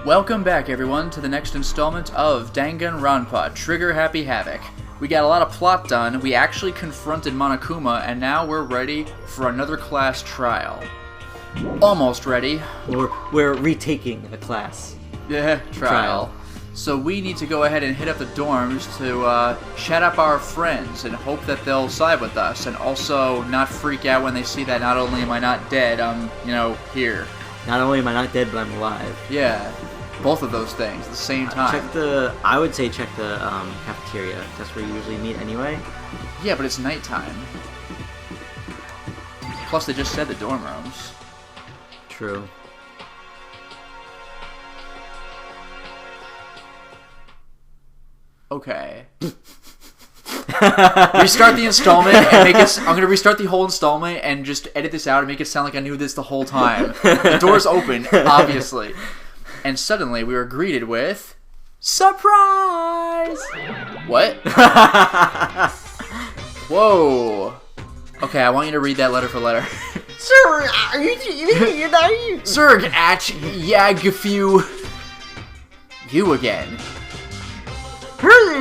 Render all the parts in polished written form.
Welcome back, everyone, to the next installment of Danganronpa, Trigger Happy Havoc. We got a lot of plot done, we actually confronted Monokuma, and now we're ready for another class trial. Almost ready. We're retaking the class. Yeah, trial. So we need to go ahead and hit up the dorms to chat up our friends and hope that they'll side with us, and also not freak out when they see that not only am I not dead, I'm, here. Not only am I not dead, but I'm alive. Yeah. Both of those things at the same time. I would say check the cafeteria. That's where you usually meet anyway. Yeah, but it's nighttime. Plus, they just said the dorm rooms. True. Okay. Restart the installment and make it. I'm gonna restart the whole installment and just edit this out and make it sound like I knew this the whole time. The door's open, obviously. And suddenly we were greeted with... Surprise! What? Whoa. Okay, I want you to read that letter for letter. Sir, you're not you. Sir, Yagafew. You again.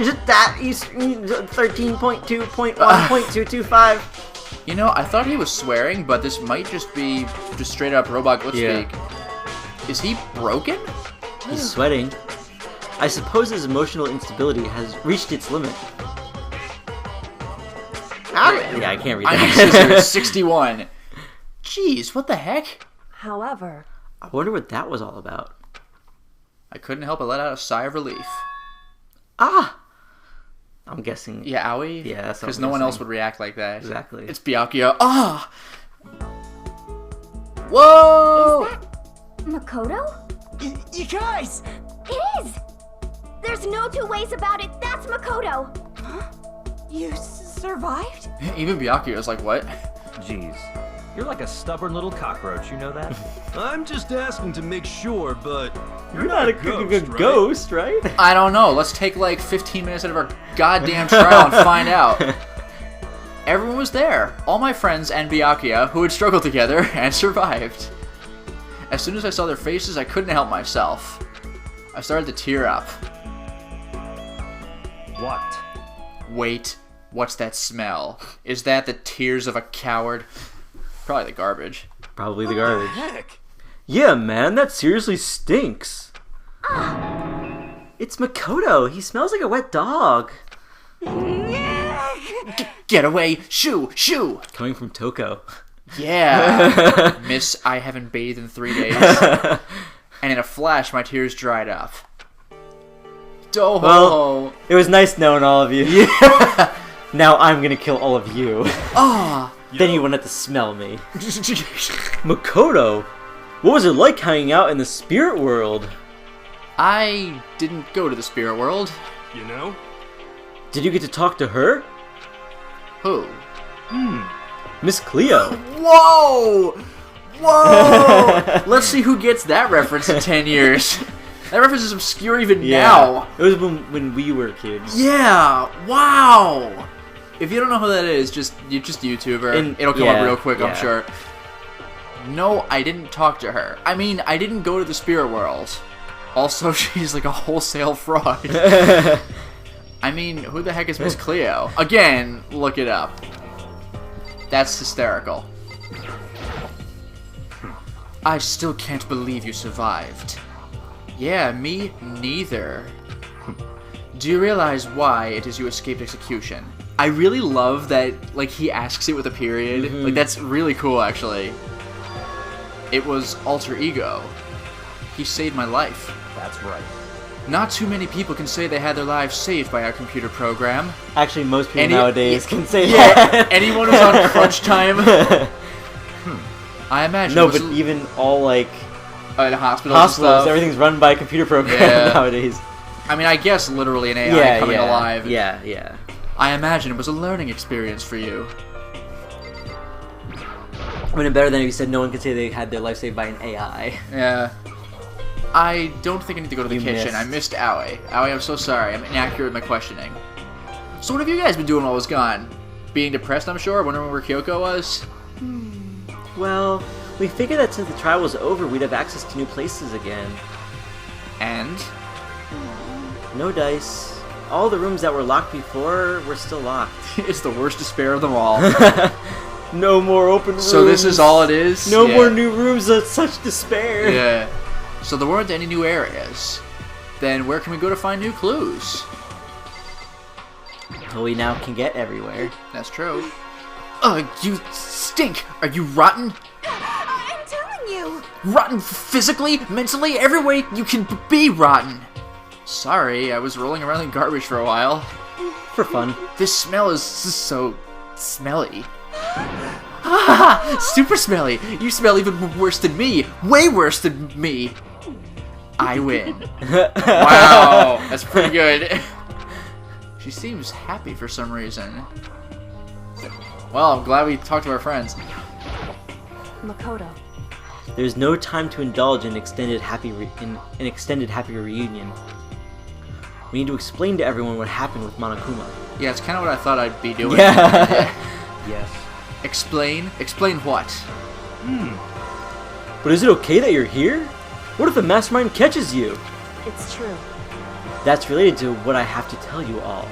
Is it that? 13.2.1.225. I thought he was swearing, but this might just be straight up robot glitch speak. Is he broken? He's sweating. I suppose his emotional instability has reached its limit. Yeah, I can't read that. I'm 61. Jeez, what the heck? However... I wonder what that was all about. I couldn't help but let out a sigh of relief. Ah! I'm guessing... Yeah, owie? Yeah, that's what because no one else would react like that. Exactly. It's Byakuya. Ah! Whoa! Is that Makoto? You guys! It is! There's no two ways about it. That's Makoto. Huh? You survived? Even Byakuya's like, what? Jeez. You're like a stubborn little cockroach, you know that? I'm just asking to make sure, but... You're not a ghost, right? I don't know. Let's take like 15 minutes out of our goddamn trial and find out. Everyone was there. All my friends and Byakuya, who had struggled together and survived. As soon as I saw their faces, I couldn't help myself. I started to tear up. What? Wait, what's that smell? Is that the tears of a coward? Probably the garbage. Probably the garbage. Heck? Yeah, man, that seriously stinks. It's Makoto. He smells like a wet dog. Get away! Shoo! Shoo! Coming from Toko. Yeah. Miss, I haven't bathed in 3 days. And in a flash, my tears dried up. Doho! Well, it was nice knowing all of you. Yeah. Now I'm gonna kill all of you. Ah! Then you won't have to smell me. Makoto? What was it like hanging out in the spirit world? I didn't go to the spirit world. You know? Did you get to talk to her? Who? Miss Cleo. Whoa! Whoa! Let's see who gets that reference in 10 years. That reference is obscure even now. It was when we were kids. Yeah! Wow! If you don't know who that is, just YouTube her. It'll come up real quick, I'm sure. No, I didn't talk to her. I mean, I didn't go to the spirit world. Also, she's like a wholesale fraud. I mean, who the heck is Miss Cleo? Again, look it up. That's hysterical. I still can't believe you survived. Yeah, me neither. Do you realize why it is you escaped execution? I really love that, like, he asks it with a period. Like, that's really cool, actually. It was alter ego. He saved my life. That's right. Not too many people can say they had their lives saved by our computer program. Actually, most people nowadays can say that. Yeah, anyone who's on crunch time. I imagine. No, but even all, like... in hospitals, everything's run by a computer program nowadays. I mean, I guess literally an AI coming alive. Yeah. I imagine it was a learning experience for you. Would have been better than if you said no one could say they had their life saved by an AI. Yeah. I don't think I need to go to the kitchen. Missed. I missed Aoi. Aoi, I'm so sorry. I'm inaccurate with my questioning. So what have you guys been doing while I was gone? Being depressed, I'm sure? Wondering where Kyoko was? Well, we figured that since the trial was over, we'd have access to new places again. And? No dice. All the rooms that were locked before were still locked. It's the worst despair of them all. No more open rooms. So this is all it is? No more new rooms of such despair. Yeah. So there weren't any new areas. Then where can we go to find new clues? Well, we now can get everywhere. That's true. Ugh, you stink! Are you rotten? I'm telling you. Rotten physically, mentally, every way you can be rotten. Sorry, I was rolling around in garbage for a while. For fun. This smell is so smelly. Ah, super smelly. You smell even worse than me. Way worse than me. I win. Wow, that's pretty good. She seems happy for some reason. Well, I'm glad we talked to our friends. Makoto. There's no time to indulge in an extended happy reunion. We need to explain to everyone what happened with Monokuma. Yeah, it's kind of what I thought I'd be doing. Yeah. Yes. Explain? Explain what? But is it okay that you're here? What if the mastermind catches you? It's true. That's related to what I have to tell you all.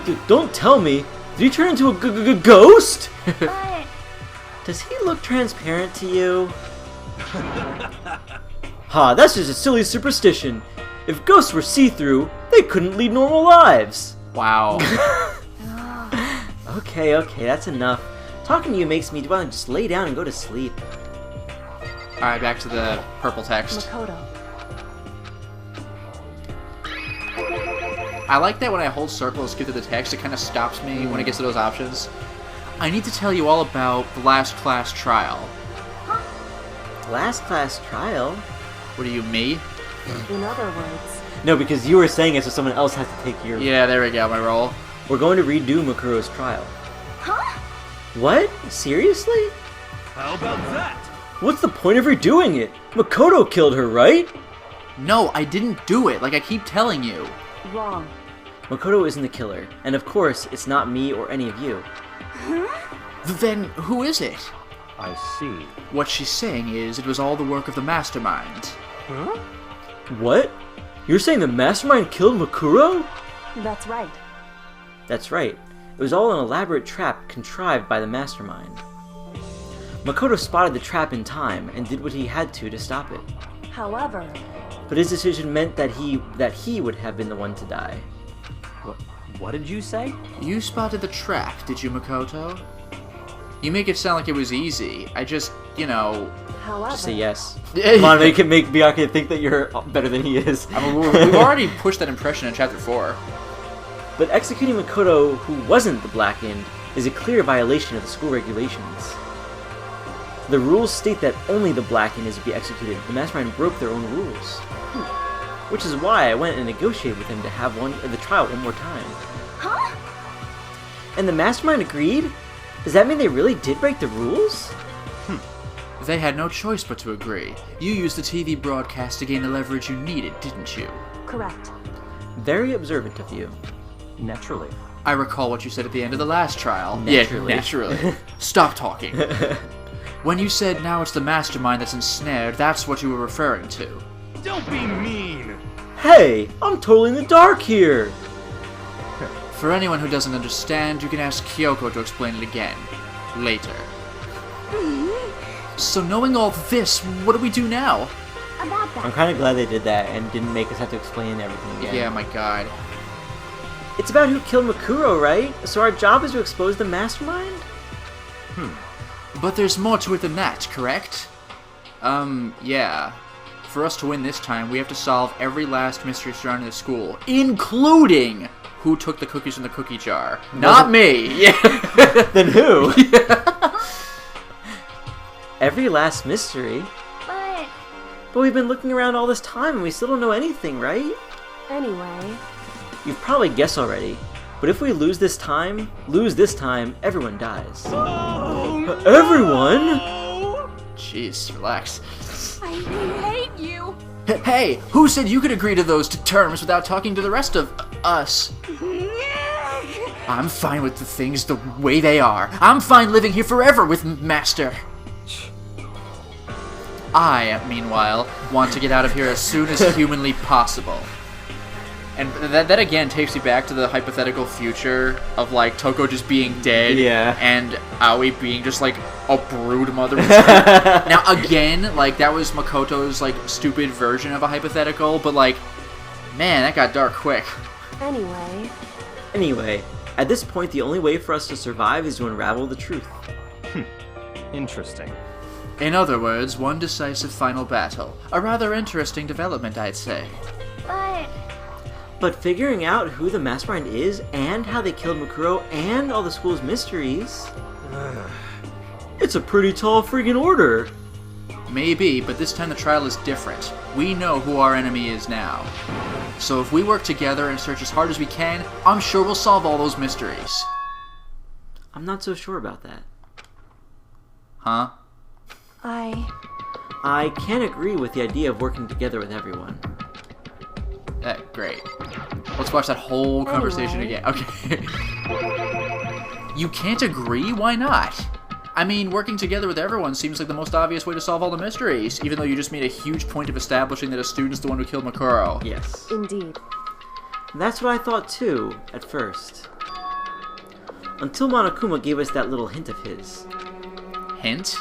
Dude, don't tell me. Did he turn into a ghost? But Does he look transparent to you? Ha, that's just a silly superstition. If ghosts were see-through, they couldn't lead normal lives. Wow. Okay, that's enough. Talking to you makes me want to just lay down and go to sleep. Alright, back to the purple text. Makoto. I like that when I hold circle and skip through the text, it kind of stops me when it gets to those options. I need to tell you all about the last class trial. Last class trial? What are you, me? In other words. No, because you were saying it so someone else has to take your... Yeah, there we go, my roll. We're going to redo Makuro's trial. Huh? What? Seriously? How about that? What's the point of redoing it? Makoto killed her, right? No, I didn't do it, like I keep telling you. Wrong. Makoto isn't the killer, and of course, it's not me or any of you. Then who is it? I see. What she's saying is it was all the work of the mastermind. Huh? What? You're saying the mastermind killed Makuro? That's right. That's right. It was all an elaborate trap contrived by the mastermind. Makoto spotted the trap in time and did what he had to stop it. However, But his decision meant that he would have been the one to die. What did you say? You spotted the trap, did you, Makoto? You make it sound like it was easy. I just, however. Just say yes. Come on, make Byakuya think that you're better than he is. I mean, we've already pushed that impression in Chapter 4. But executing Makoto, who wasn't the Black End, is a clear violation of the school regulations. The rules state that only the Black End is to be executed. The mastermind broke their own rules. Which is why I went and negotiated with him to have the trial one more time. Huh? And the mastermind agreed? Does that mean they really did break the rules? They had no choice but to agree. You used the TV broadcast to gain the leverage you needed, didn't you? Correct. Very observant of you. Naturally. I recall what you said at the end of the last trial. Naturally. Yeah, naturally. Stop talking. When you said now it's the mastermind that's ensnared, that's what you were referring to. Don't be mean. Hey, I'm totally in the dark here. For anyone who doesn't understand, you can ask Kyoko to explain it again. Later. So knowing all this, what do we do now? About that. I'm kind of glad they did that and didn't make us have to explain everything again. Yeah, my god. It's about who killed Makuro, right? So our job is to expose the mastermind? But there's more to it than that, correct? Yeah. For us to win this time, we have to solve every last mystery surrounding the school, including who took the cookies from the cookie jar. Not me! Yeah. Then who? Every last mystery? But But we've been looking around all this time and we still don't know anything, right? anyway. You've probably guessed already. But if we lose this time, everyone dies. Everyone? Jeez, relax. I hate you. Hey, who said you could agree to those terms without talking to the rest of us? I'm fine with the things the way they are. I'm fine living here forever with Master. I, meanwhile, want to get out of here as soon as humanly possible. And that again takes me back to the hypothetical future of, like, Toko just being dead and Aoi being just, like, a brood mother. Now, again, like, that was Makoto's, like, stupid version of a hypothetical, but, like, man, that got dark quick. Anyway, at this point, the only way for us to survive is to unravel the truth. Interesting. In other words, one decisive final battle. A rather interesting development, I'd say. But figuring out who the Mastermind is, and how they killed Makuro, and all the school's mysteries... it's a pretty tall friggin' order! Maybe, but this time the trial is different. We know who our enemy is now. So if we work together and search as hard as we can, I'm sure we'll solve all those mysteries. I'm not so sure about that. Huh? I can't agree with the idea of working together with everyone. Great. Let's watch that whole conversation again. Okay. You can't agree? Why not? I mean, working together with everyone seems like the most obvious way to solve all the mysteries, even though you just made a huge point of establishing that a student's the one who killed Makuro. Yes. Indeed. That's what I thought too, at first. Until Monokuma gave us that little hint of his. Hint?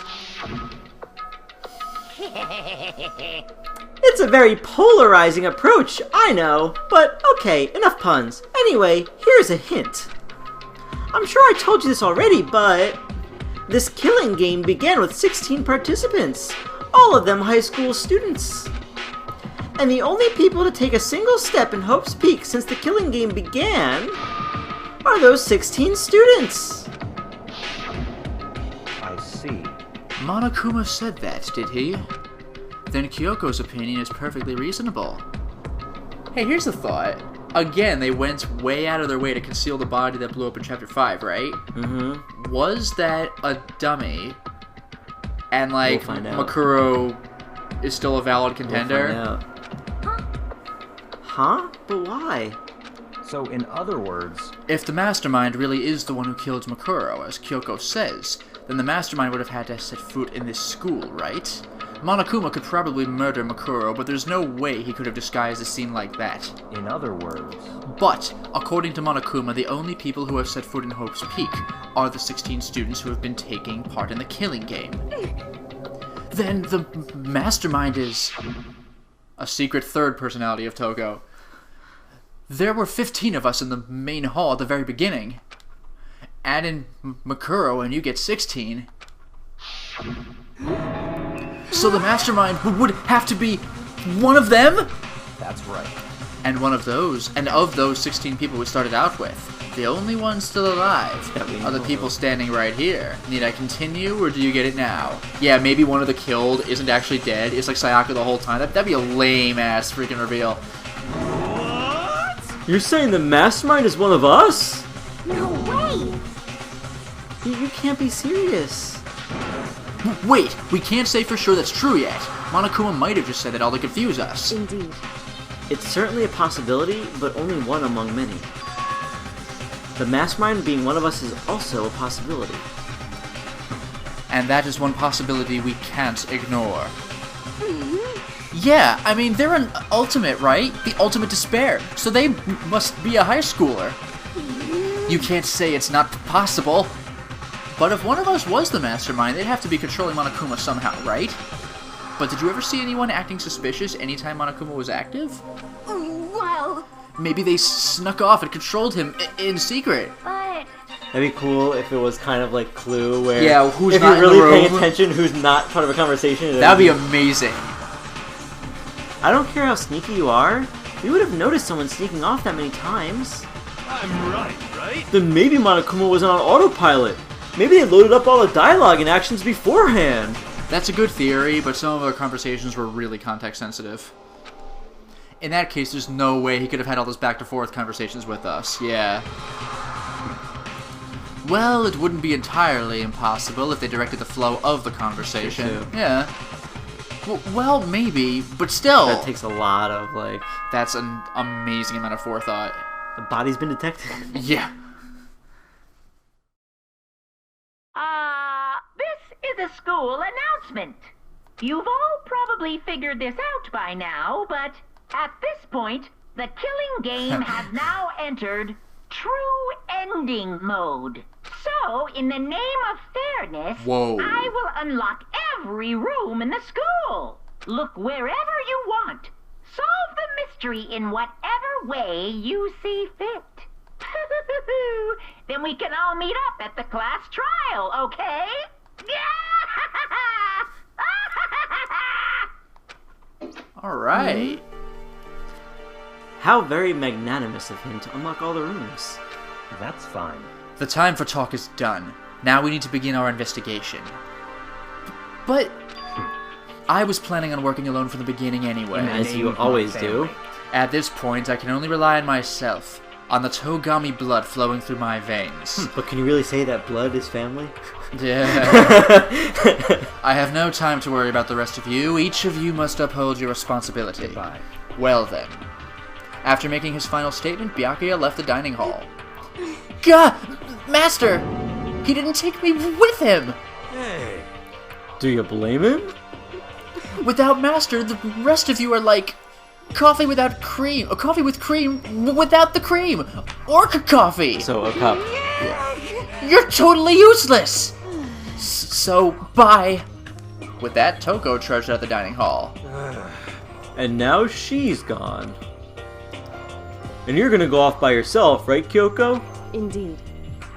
It's a very polarizing approach, I know, but okay, enough puns. Anyway, here's a hint. I'm sure I told you this already, but this killing game began with 16 participants, all of them high school students. And the only people to take a single step in Hope's Peak since the killing game began are those 16 students. I see. Monokuma said that, did he? Then Kyoko's opinion is perfectly reasonable. Hey, here's a thought. Again, they went way out of their way to conceal the body that blew up in Chapter 5, right? Mm-hmm. Was that a dummy? And, like, We'll find out. Makuro is still a valid contender? We'll find out. Huh? But why? So, in other words... If the Mastermind really is the one who killed Makuro, as Kyoko says, then the Mastermind would have had to set foot in this school, right? Monokuma could probably murder Makuro, but there's no way he could have disguised a scene like that. In other words... But, according to Monokuma, the only people who have set foot in Hope's Peak are the 16 students who have been taking part in the killing game. Then the Mastermind is a secret third personality of Toko. There were 15 of us in the main hall at the very beginning. Add in Makuro and you get 16. So the Mastermind would have to be one of them? That's right. And one of those, and of those 16 people we started out with, the only ones still alive are the people standing right here. Need I continue, or do you get it now? Yeah, maybe one of the killed isn't actually dead. It's like Sayaka the whole time. That'd be a lame-ass freaking reveal. What? You're saying the Mastermind is one of us? No way! You can't be serious. Wait, we can't say for sure that's true yet. Monokuma might have just said it all to confuse us. Indeed. It's certainly a possibility, but only one among many. The Mastermind being one of us is also a possibility. And that is one possibility we can't ignore. Yeah, I mean, they're an ultimate, right? The ultimate despair. So they must be a high schooler. You can't say it's not possible. But if one of us was the Mastermind, they'd have to be controlling Monokuma somehow, right? But did you ever see anyone acting suspicious anytime Monokuma was active? Well... Maybe they snuck off and controlled him in secret. But... That'd be cool if it was kind of like Clue, where Yeah, who's if not you're in really the paying room? attention, who's not part of a conversation. That'd be amazing. I don't care how sneaky you are. We would have noticed someone sneaking off that many times. I'm right? Then maybe Monokuma was on autopilot. Maybe they loaded up all the dialogue and actions beforehand. That's a good theory, but some of our conversations were really context sensitive. In that case, there's no way he could have had all those back-to-forth conversations with us. Yeah. Well, it wouldn't be entirely impossible if they directed the flow of the conversation. True. Yeah. Well, maybe, but still. That takes a lot of, like... That's an amazing amount of forethought. The body's been detected. Yeah. This is a school announcement. You've all probably figured this out by now, but at this point, the killing game has now entered true ending mode. So, in the name of fairness, I will unlock every room in the school. Look wherever you want. Solve the mystery in whatever way you see fit. Then we can all meet up at the class trial, okay? All right. How very magnanimous of him to unlock all the rooms. That's fine. The time for talk is done. Now we need to begin our investigation. But I was planning on working alone from the beginning anyway. As you always do. At this point, I can only rely on myself, on the Togami blood flowing through my veins. But can you really say that blood is family? Yeah. I have no time to worry about the rest of you. Each of you must uphold your responsibility. Goodbye. Well then. After making his final statement, Byakuya left the dining hall. Gah! Master! He didn't take me with him! Hey. Do you blame him? Without Master, the rest of you are like coffee without cream. Or coffee with cream without the cream. Or coffee. So, a cup. You're totally useless! So, bye. With that, Toko trudged out of the dining hall. And now she's gone. And you're gonna go off by yourself, right, Kyoko? Indeed.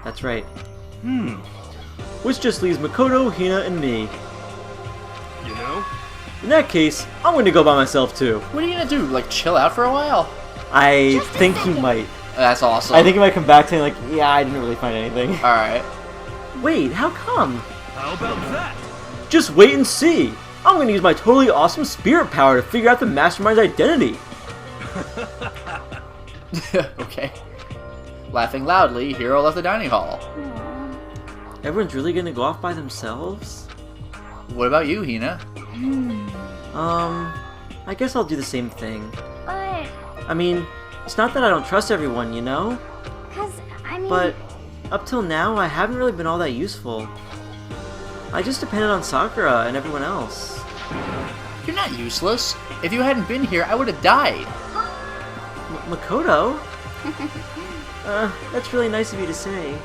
That's right. Which just leaves Makoto, Hina, and me. You know? In that case, I'm gonna go by myself too. What are you gonna do? Like, chill out for a while? I think he might. That's awesome. I think he might come back to me like, yeah, I didn't really find anything. Alright. Wait, how come? How about that? Just wait and see. I'm gonna use my totally awesome spirit power to figure out the mastermind's identity. Okay. Laughing loudly, Hiro left the dining hall. Everyone's really gonna go off by themselves? What about you, Hina? I guess I'll do the same thing. But, I mean, it's not that I don't trust everyone, you know? But up till now, I haven't really been all that useful. I just depended on Sakura and everyone else. You're not useless. If you hadn't been here, I would have died. Makoto? That's really nice of you to say.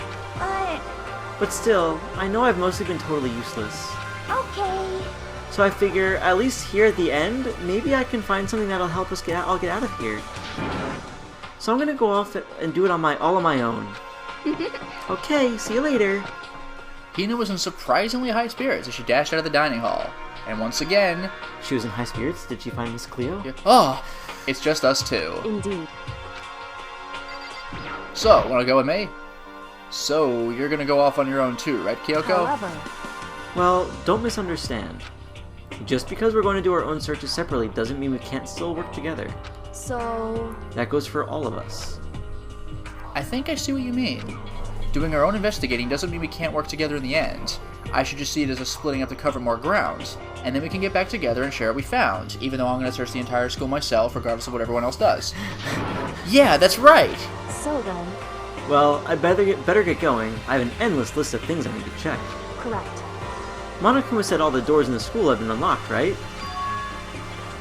But still, I know I've mostly been totally useless. okay. So I figure, at least here at the end, maybe I can find something that'll help us get out of here. So I'm gonna go off and do it all on my own. Okay, see you later. Hina was in surprisingly high spirits as she dashed out of the dining hall. And once again... She was in high spirits? Did she find Miss Cleo? Oh, it's just us two. Indeed. So, wanna go with me? So, you're gonna go off on your own too, right, Kyoko? However, Well, don't misunderstand. Just because we're going to do our own searches separately doesn't mean we can't still work together. so... That goes for all of us. I think I see what you mean. Doing our own investigating doesn't mean we can't work together in the end. I should just see it as a splitting up to cover more ground, and then we can get back together and share what we found, even though I'm going to search the entire school myself, regardless of what everyone else does. Yeah, that's right! So then, Well, I better get going. I have an endless list of things I need to check. correct. Monokuma said all the doors in the school have been unlocked, right?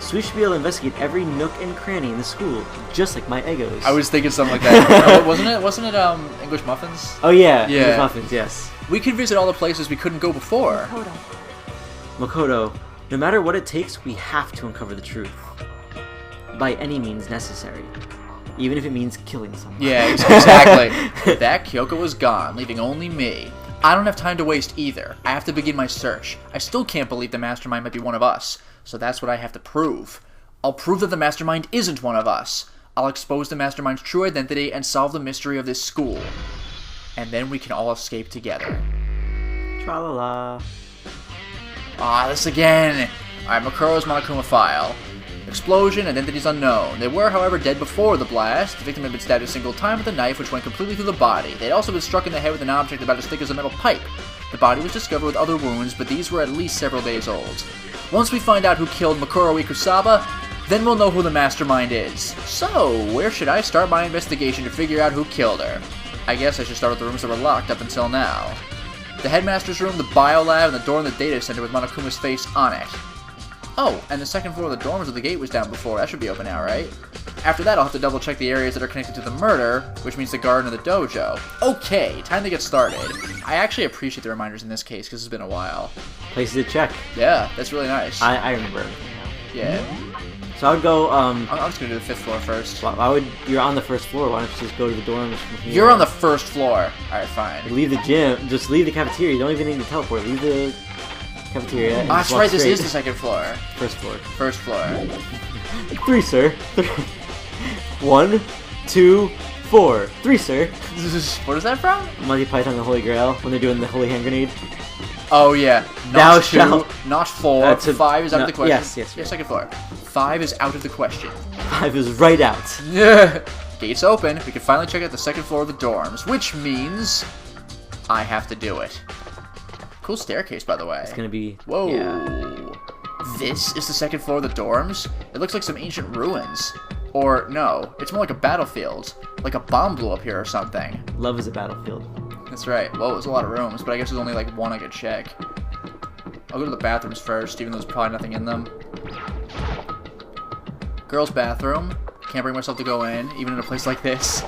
So we should be able to investigate every nook and cranny in the school, just like my Egos. I was thinking something like that. Wasn't it English Muffins? Oh yeah, Yeah. English muffins, yes. We could visit all the places we couldn't go before. Makoto. Makoto, no matter what it takes, we have to uncover the truth. By any means necessary. Even if it means killing someone. Yeah, exactly. With that, Kyoko was gone, leaving only me. I don't have time to waste either. I have to begin my search. I still can't believe the mastermind might be one of us, so that's what I have to prove. I'll prove that the mastermind isn't one of us. I'll expose the mastermind's true identity and solve the mystery of this school. And then we can all escape together. Tra-la-la. Ah, this again! Alright, Makuro's Monokuma file. Explosion, identities unknown. They were, however, dead before the blast. The victim had been stabbed a single time with a knife, which went completely through the body. They'd also been struck in the head with an object about as thick as a metal pipe. The body was discovered with other wounds, but these were at least several days old. Once we find out who killed Makuro Ikusaba, then we'll know who the mastermind is. So, where should I start my investigation to figure out who killed her? I guess I should start with the rooms that were locked up until now. The headmaster's room, the biolab, and the door in the data center with Monokuma's face on it. Oh, and the second floor of the dorms where the gate was down before. That should be open now, right? After that, I'll have to double check the areas that are connected to the murder, which means the garden and the dojo. Okay, time to get started. I actually appreciate the reminders in this case, because it's been a while. Places to check. Yeah, that's really nice. I remember everything now. Yeah. So I would go, I'm just gonna do the 5th floor first. Why would... You're on the first floor, why don't you just go to the dorms from here? You're on the 1st floor. Alright, fine. Leave the gym, just leave the cafeteria, you don't even need to teleport, leave the cafeteria. And That's right, this is the 2nd floor. First floor. 1st floor. 3, sir. 1, 2, 4. 3, sir. What is that from? Monty Python and the Holy Grail, when they're doing the holy hand grenade. Oh, yeah. Thou Not 2, shalt... not 4. That's 5 is out of the question. Yes. Yeah, 2nd floor. 5 is out of the question. 5 is right out. Yeah. Gates open. We can finally check out the 2nd floor of the dorms, which means I have to do it. Cool staircase, by the way. It's gonna be... Whoa. Yeah. This is the 2nd floor of the dorms? It looks like some ancient ruins. Or, no, it's more like a battlefield. Like a bomb blew up here or something. Love is a battlefield. That's right. Well, there's a lot of rooms, but I guess there's only like one I could check. I'll go to the bathrooms first, even though there's probably nothing in them. Girls' bathroom. Can't bring myself to go in, even in a place like this.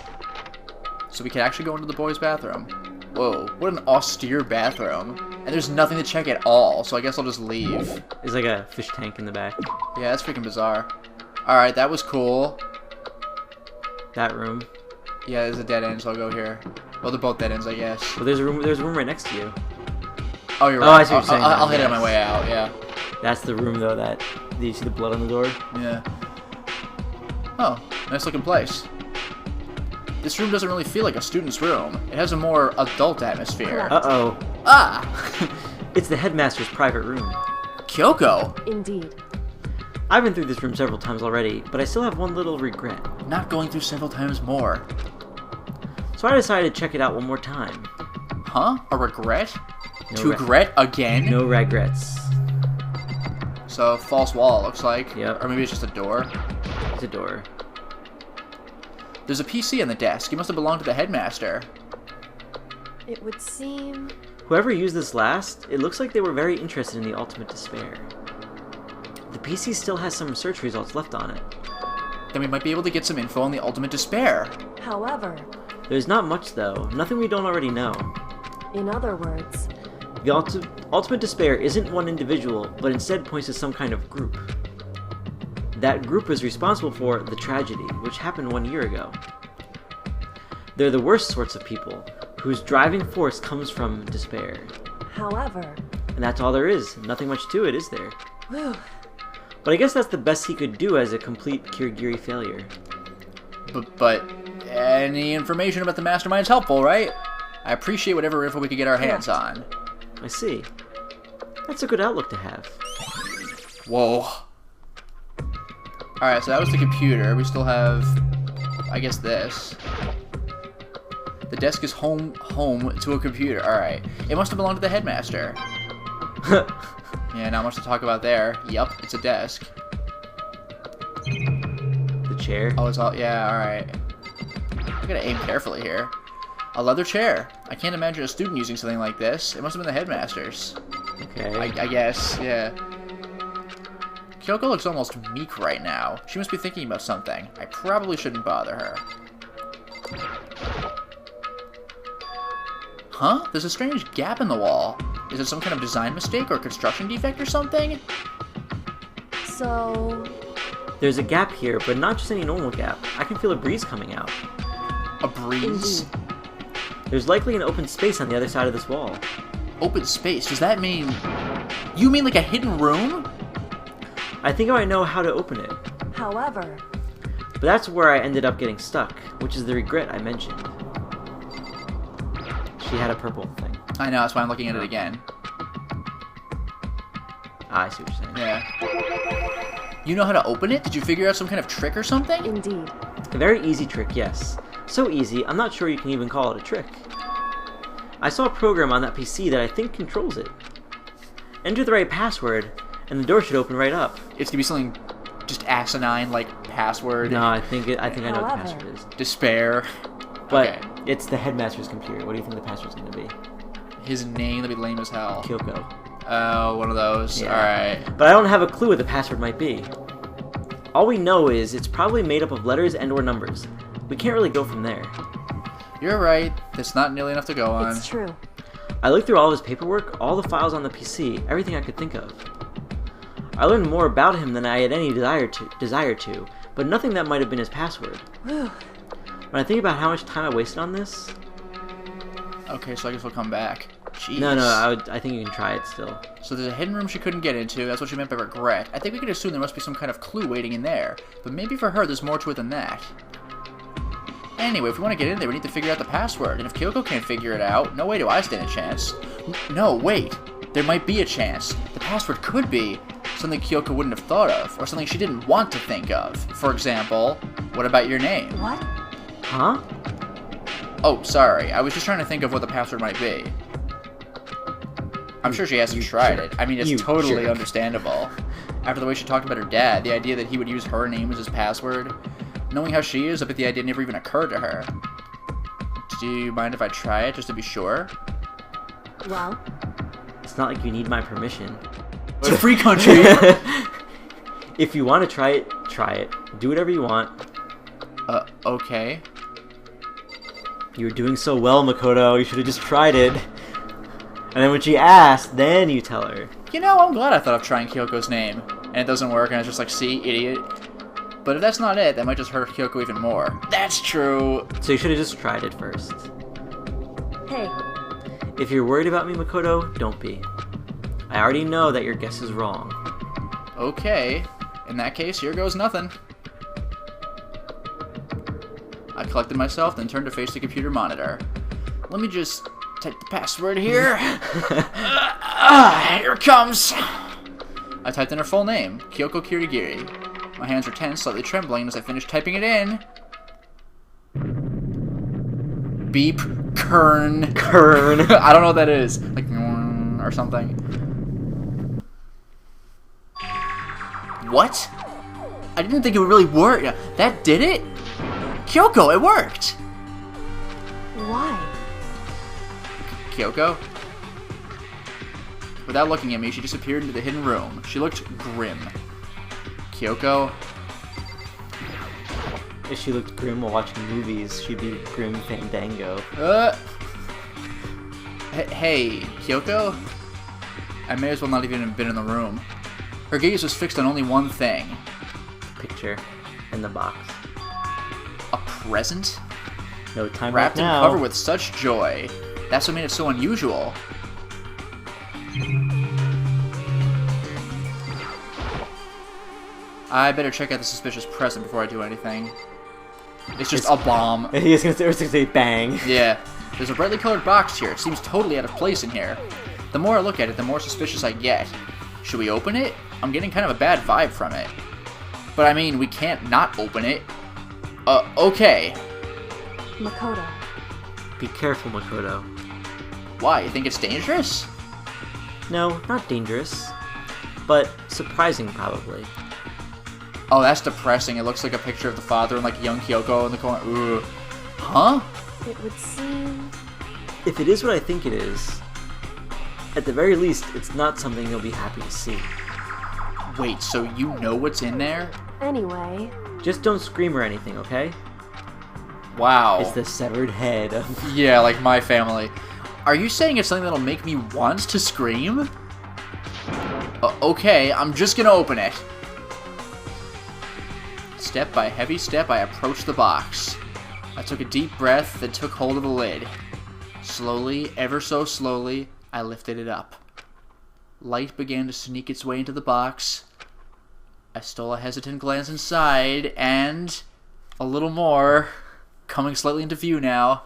So we can actually go into the boys' bathroom. Whoa, what an austere bathroom. And there's nothing to check at all, so I guess I'll just leave. There's like a fish tank in the back. Yeah, that's freaking bizarre. Alright, that was cool. That room. Yeah, there's a dead end, so I'll go here. Well, they're both dead ends, I guess. Well, there's a room right next to you. Oh, you're right. I see what you're saying. I'll hit it on my way out, yeah. That's the room, though, that... Do you see the blood on the door? Yeah. Oh, nice looking place. This room doesn't really feel like a student's room. It has a more adult atmosphere. Uh-oh. Ah! It's the headmaster's private room. Kyoko! Indeed. I've been through this room several times already, but I still have one little regret. Not going through several times more. So I decided to check it out one more time. Huh? A regret? No To regret again? No regrets. So, false wall, it looks like. Yep. Or maybe it's just a door. It's a door. There's a PC on the desk. It must have belonged to the headmaster. It would seem... Whoever used this last, it looks like they were very interested in the Ultimate Despair. The PC still has some search results left on it. Then we might be able to get some info on the Ultimate Despair. However, There's not much, though. Nothing we don't already know. in other words, The Ultimate Despair isn't one individual, but instead points to some kind of group. That group is responsible for the tragedy, which happened 1 year ago. They're the worst sorts of people, whose driving force comes from despair. however... And that's all there is. Nothing much to it, is there? Whew. But I guess that's the best he could do as a complete Kirigiri failure. But any information about the mastermind's helpful, right? I appreciate whatever info we could get our hands on. I see. That's a good outlook to have. Whoa. Alright, so that was the computer. We still have, I guess, this. The desk is home to a computer. Alright. It must have belonged to the headmaster. Yeah, not much to talk about there. Yup, it's a desk. The chair. Oh, it's all, yeah, alright. I gotta aim carefully here. A leather chair. I can't imagine a student using something like this. It must have been the headmaster's. Okay. I guess, yeah. Kyoko looks almost meek right now. She must be thinking about something. I probably shouldn't bother her. Huh? There's a strange gap in the wall. Is it some kind of design mistake or construction defect or something? So... There's a gap here, but not just any normal gap. I can feel a breeze coming out. A breeze? Indeed. There's likely an open space on the other side of this wall. Open space? Does that mean... You mean like a hidden room? I think I might know how to open it. However... But that's where I ended up getting stuck, which is the regret I mentioned. She had a purple thing. I know, that's why I'm looking at it again. Ah, I see what you're saying. Yeah. You know how to open it? Did you figure out some kind of trick or something? Indeed. A very easy trick, yes. So easy, I'm not sure you can even call it a trick. I saw a program on that PC that I think controls it. Enter the right password, and the door should open right up. It's gonna be something just asinine, like password. No, I think I know what the However. password is. Despair. But Okay. it's the headmaster's computer. What do you think the password's gonna be? His name, that'd be lame as hell. Kyoko. One of those. Yeah. Alright. But I don't have a clue what the password might be. All we know is it's probably made up of letters and or numbers. We can't really go from there. You're right. That's not nearly enough to go on. It's true. I looked through all of his paperwork, all the files on the PC, everything I could think of. I learned more about him than I had any desire to, but nothing that might have been his password. Whew. When I think about how much time I wasted on this... Okay, so I guess we'll come back. Jeez. No, I think you can try it still. So there's a hidden room she couldn't get into. That's what she meant by regret. I think we could assume there must be some kind of clue waiting in there. But maybe for her there's more to it than that. Anyway, if we want to get in there, we need to figure out the password. And if Kyoko can't figure it out, no way do I stand a chance. No, wait. There might be a chance. The password could be something Kyoko wouldn't have thought of, or something she didn't want to think of. For example, what about your name? What? Huh? Oh, sorry. I was just trying to think of what the password might be. I'm sure she hasn't tried it. I mean, it's totally understandable. After the way she talked about her dad, the idea that he would use her name as his password, knowing how she is, I bet the idea never even occurred to her. Do you mind if I try it, just to be sure? Well, It's not like you need my permission. It's a free country! If you want to try it, try it. Do whatever you want. Okay. You were doing so well, Makoto. You should have just tried it. And then when she asked, then you tell her. You know, I'm glad I thought of trying Kyoko's name, and it doesn't work, and it's just like, see, idiot. But if that's not it, that might just hurt Kyoko even more. That's true! So you should have just tried it first. hey, If you're worried about me, Makoto, don't be. I already know that your guess is wrong. Okay. In that case, here goes nothing. I collected myself, then turned to face the computer monitor. Let me just type the password here. Here it comes. I typed in her full name, Kyoko Kirigiri. My hands were tense, slightly trembling as I finished typing it in. Beep. Kern. Kern. I don't know what that is. Like, or something. What? I didn't think it would really work. That did it? Kyoko, it worked! why? Kyoko? Without looking at me, she disappeared into the hidden room. She looked grim. Kyoko? If she looked grim while watching movies, she'd be Grim Fandango. Hey, Kyoko? I may as well not even have been in the room. Her gaze was fixed on only one thing. Picture in the box. A present? No time Wrapped right and now. covered with such joy. That's what made it so unusual. I better check out the suspicious present before I do anything. It's just a bomb. He was gonna say bang. Yeah. There's a brightly colored box here. It seems totally out of place in here. The more I look at it, the more suspicious I get. Should we open it? I'm getting kind of a bad vibe from it. But I mean, we can't not open it. Okay. Makoto. Be careful, Makoto. Why? You think it's dangerous? No, not dangerous. But surprising, probably. Oh, that's depressing. It looks like a picture of the father and like young Kyoko in the corner. Ooh. Huh? It would seem... If it is what I think it is, at the very least, it's not something you'll be happy to see. Wait, so you know what's in there? Anyway, Just don't scream or anything, okay? Wow. It's the severed head of... Yeah, like my family. Are you saying it's something that'll make me want to scream? Okay, I'm just gonna open it. Step by heavy step, I approached the box. I took a deep breath, then took hold of the lid. Slowly, ever so slowly, I lifted it up. Light began to sneak its way into the box. I stole a hesitant glance inside, and... a little more. Coming slightly into view now.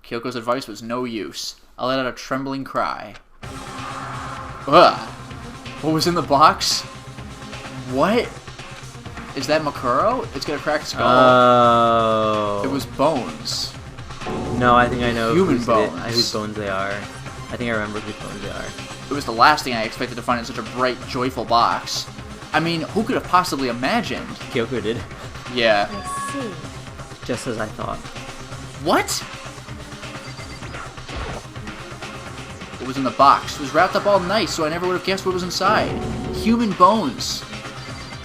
Kyoko's advice was no use. I let out a trembling cry. Ugh! What was in the box? What? Is that Makuro? It's got a cracked skull. Oh. It was bones. No, I think I know Human whose bones. bones they are. I think I remember whose bones they are. It was the last thing I expected to find in such a bright, joyful box. I mean, who could have possibly imagined? Kyoko did. Yeah. I see. Just as I thought. What? was in the box. It was wrapped up all nice, so I never would have guessed what was inside. Human bones.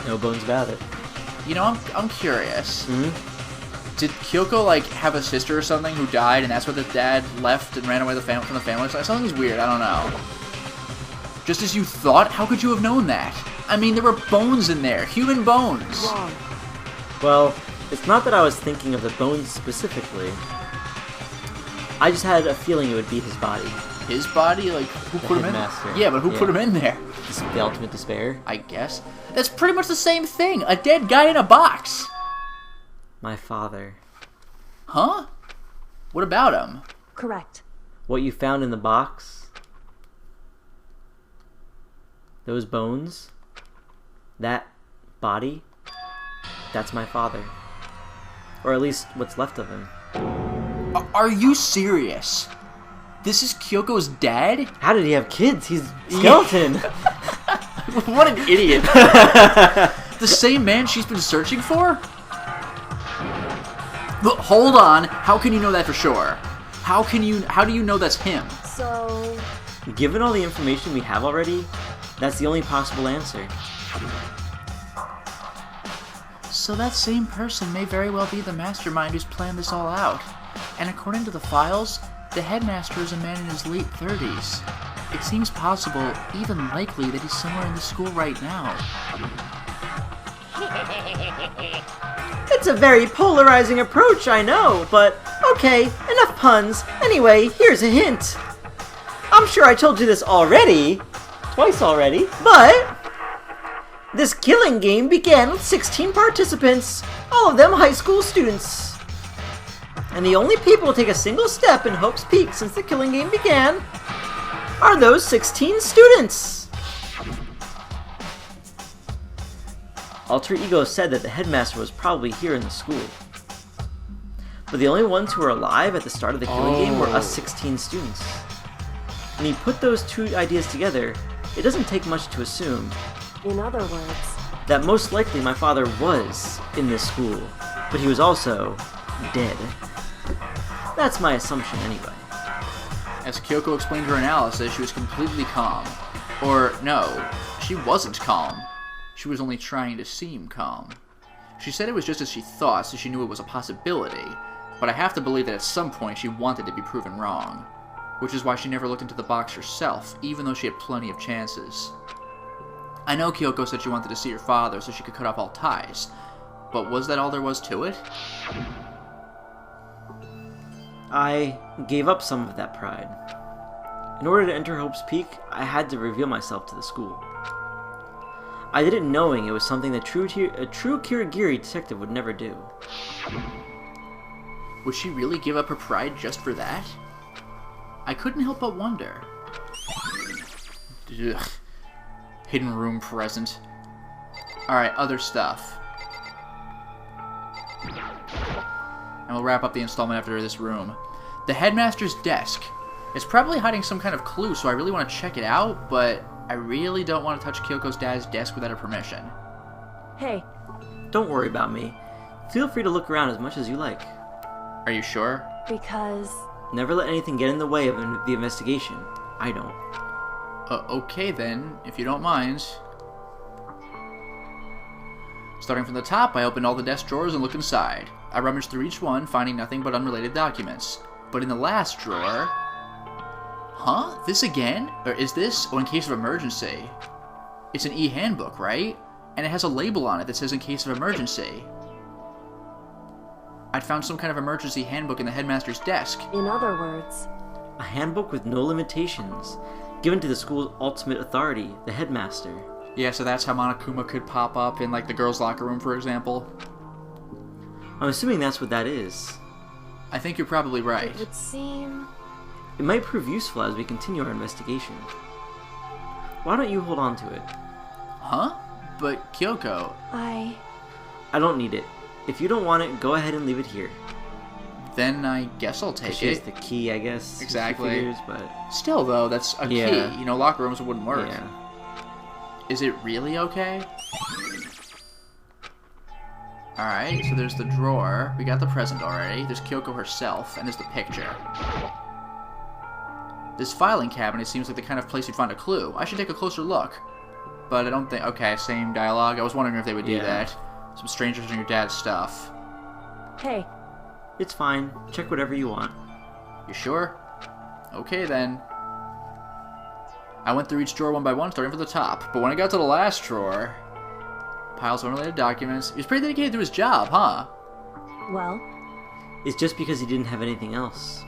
No bones about it. You know, I'm curious. Mm-hmm. Did Kyoko, like, have a sister or something who died, and that's why the dad left and ran away from the family? Something's weird, I don't know. Just as you thought? How could you have known that? I mean, there were bones in there. Human bones. Wrong. Well, it's not that I was thinking of the bones specifically. I just had a feeling it would be his body. His body? Like, who put him in? Headmaster. Yeah, but who put him in there? The ultimate despair. I guess. That's pretty much the same thing. A dead guy in a box. My father. Huh? What about him? Correct. What you found in the box? Those bones? That body? That's my father. Or at least what's left of him. Are you serious? This is Kyoko's dad? How did he have kids? He's skeleton. What an idiot. The same man she's been searching for? Look, hold on. How can you know that for sure? How do you know that's him? So... Given all the information we have already, that's the only possible answer. So that same person may very well be the mastermind who's planned this all out. And according to the files, the headmaster is a man in his late 30s. It seems possible, even likely, that he's somewhere in the school right now. It's a very polarizing approach, I know, but okay, enough puns. Anyway, here's a hint. I'm sure I told you this already, twice already, but this killing game began with 16 participants, all of them high school students. And the only people to take a single step in Hope's Peak since the killing game began are those 16 students. Alter Ego said that the headmaster was probably here in the school. But the only ones who were alive at the start of the killing game were us 16 students. When you put those two ideas together, it doesn't take much to assume In other words... that most likely my father was in this school, but he was also dead. That's my assumption anyway. As Kyoko explained her analysis, she was completely calm. Or, no, she wasn't calm. She was only trying to seem calm. She said it was just as she thought, so she knew it was a possibility, but I have to believe that at some point she wanted to be proven wrong. Which is why she never looked into the box herself, even though she had plenty of chances. I know Kyoko said she wanted to see her father so she could cut off all ties, but was that all there was to it? I gave up some of that pride. In order to enter Hope's Peak, I had to reveal myself to the school. I did it knowing it was something that a true Kirigiri detective would never do. Would she really give up her pride just for that? I couldn't help but wonder. Ugh. Hidden room present. Alright, other stuff. And we'll wrap up the installment after this room. The headmaster's desk. It's probably hiding some kind of clue, so I really want to check it out, but I really don't want to touch Kyoko's dad's desk without her permission. Hey, Don't worry about me. Feel free to look around as much as you like. Are you sure? because... Never let anything get in the way of the investigation. I don't. Okay then, if you don't mind. Starting from the top, I opened all the desk drawers and looked inside. I rummaged through each one, finding nothing but unrelated documents. But in the last drawer... Huh? This again? Or is this? Oh, in case of emergency. It's an e-handbook, right? And it has a label on it that says in case of emergency. I'd found some kind of emergency handbook in the headmaster's desk. In other words... A handbook with no limitations, given to the school's ultimate authority, the headmaster. Yeah, so that's how Monokuma could pop up in, like, the girls' locker room, for example. I'm assuming that's what that is. I think you're probably right. It would seem... It might prove useful as we continue our investigation. Why don't you hold on to it? Huh? But, Kyoko... I don't need it. If you don't want it, go ahead and leave it here. Then I guess I'll take She's it. the key, I guess. Exactly. She figures, but... Still, though, that's a Yeah. key. You know, locker rooms wouldn't work. Yeah. Is it really okay? Alright, so there's the drawer. We got the present already. There's Kyoko herself, and there's the picture. This filing cabinet seems like the kind of place you'd find a clue. I should take a closer look. But I don't think... Okay, same dialogue. I was wondering if they would do that. Some strangers in your dad's stuff. Hey. It's fine. Check whatever you want. You sure? Okay, then. I went through each drawer one by one, starting from the top. But when I got to the last drawer... Piles of unrelated documents. He was pretty dedicated to his job, huh? Well? It's just because he didn't have anything else.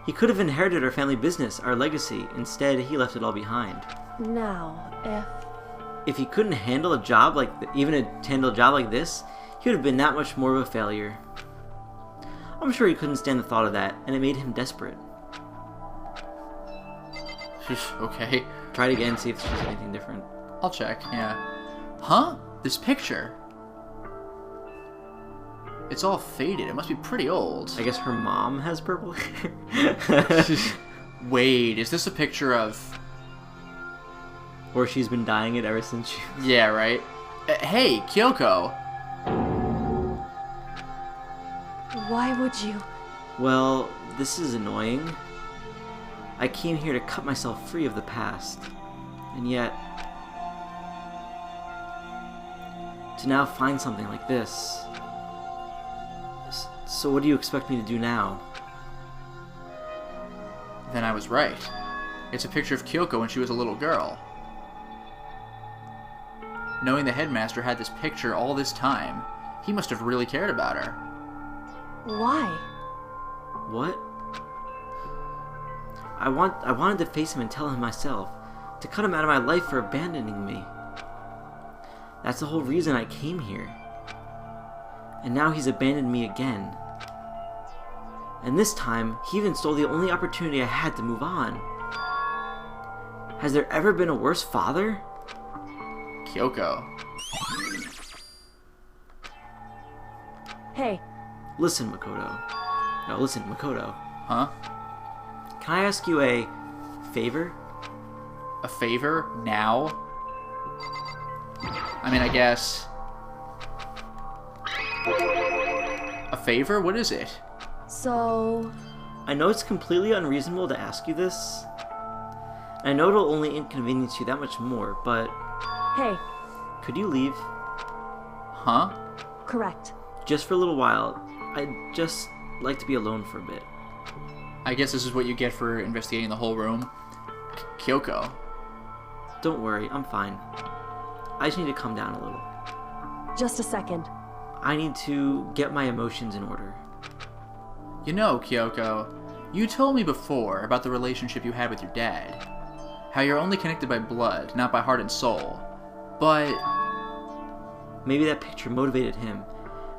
He could have inherited our family business, our legacy. Instead, he left it all behind. Now, if he couldn't handle a job like handle a job like this, he would have been that much more of a failure. I'm sure he couldn't stand the thought of that, and it made him desperate. Okay. Try it again, see if there's anything different. I'll check, yeah. Huh? This picture. It's all faded. It must be pretty old. I guess her mom has purple hair. Wait, is this a picture of... Or she's been dyeing it ever since she... Yeah, right? Hey, Kyoko! why would you? Well, this is annoying. I came here to cut myself free of the past. And yet... to now find something like this. So what do you expect me to do now? Then I was right. It's a picture of Kyoko when she was a little girl. Knowing the headmaster had this picture all this time, he must have really cared about her. Why? What? I wanted to face him and tell him myself, to cut him out of my life for abandoning me. That's the whole reason I came here. And now he's abandoned me again. And this time, he even stole the only opportunity I had to move on. Has there ever been a worse father? Kyoko. Hey. Listen, Makoto. No, listen, Makoto. Huh? Can I ask you a favor? A favor? Now? I mean, I guess... A favor? What is it? So... I know it's completely unreasonable to ask you this. I know it'll only inconvenience you that much more, but... Hey. Could you leave? Huh? Correct. Just for a little while. I'd just like to be alone for a bit. I guess this is what you get for investigating the whole room. Kyoko. Don't worry, I'm fine. I just need to calm down a little. Just a second. I need to get my emotions in order. You know, Kyoko, you told me before about the relationship you had with your dad. How you're only connected by blood, not by heart and soul. But... maybe that picture motivated him.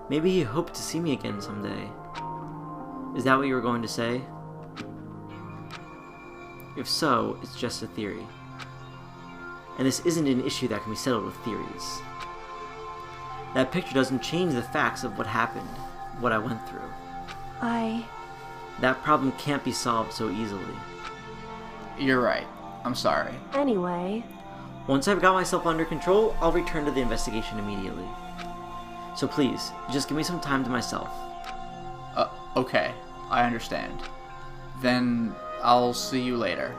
Maybe he hoped to see me again someday. Is that what you were going to say? If so, it's just a theory. And this isn't an issue that can be settled with theories. That picture doesn't change the facts of what happened, what I went through. That problem can't be solved so easily. You're right. I'm sorry. Anyway... Once I've got myself under control, I'll return to the investigation immediately. So please, just give me some time to myself. Okay. I understand. Then I'll see you later.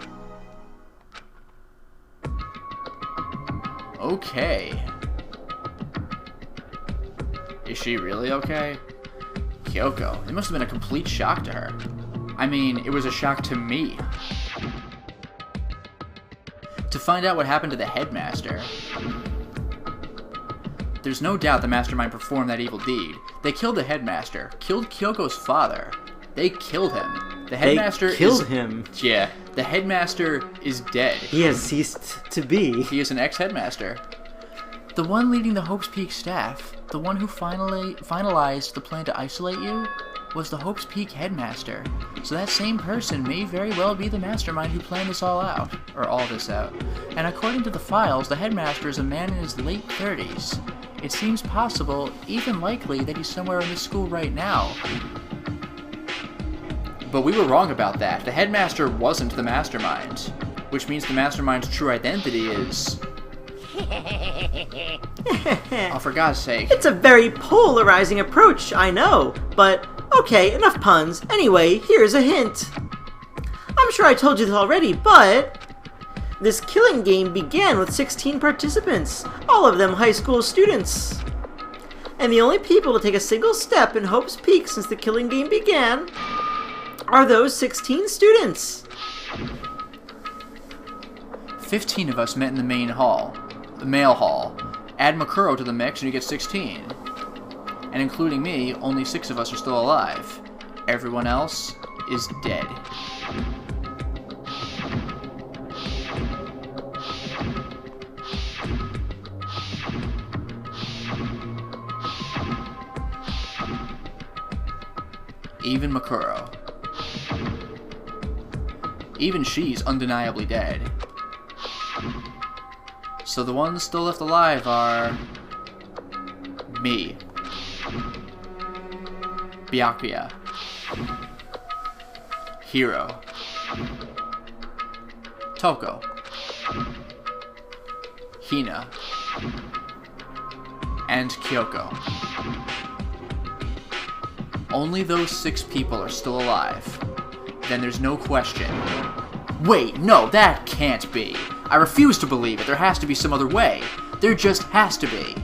Okay. Is she really okay? Kyoko, it must have been a complete shock to her. I mean, it was a shock to me. To find out what happened to the headmaster. There's no doubt the mastermind performed that evil deed. They killed the headmaster, killed Kyoko's father. They killed him. The headmaster killed him? Yeah, the headmaster is dead. He has ceased to be. He is an ex-headmaster. The one leading the Hope's Peak staff, the one who finalized the plan to isolate you, was the Hope's Peak headmaster. So that same person may very well be the mastermind who planned this all out. Or all this out. And according to the files, the headmaster is a man in his late 30s. It seems possible, even likely, that he's somewhere in the school right now. But we were wrong about that. The headmaster wasn't the mastermind. Which means the mastermind's true identity is... oh, for God's sake. It's a very polarizing approach, I know. But, okay, enough puns. Anyway, here's a hint. I'm sure I told you this already, but this killing game began with 16 participants, all of them high school students. And the only people to take a single step in Hope's Peak since the killing game began are those 16 students. 15 of us met in the main hall, the male hall. Add Makuro to the mix and you get 16. And including me, only 6 of us are still alive. Everyone else is dead. Even Makuro. Even she's undeniably dead. So the ones still left alive are... me. Byakuya. Hiro. Toko. Hina. And Kyoko. Only those 6 people are still alive. Then there's no question. Wait, no, that can't be. I refuse to believe it. There has to be some other way. There just has to be.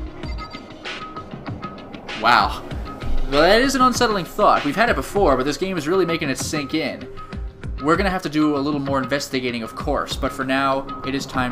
Wow. Well, that is an unsettling thought. We've had it before, but this game is really making it sink in. We're gonna have to do a little more investigating, of course, but for now, it is time to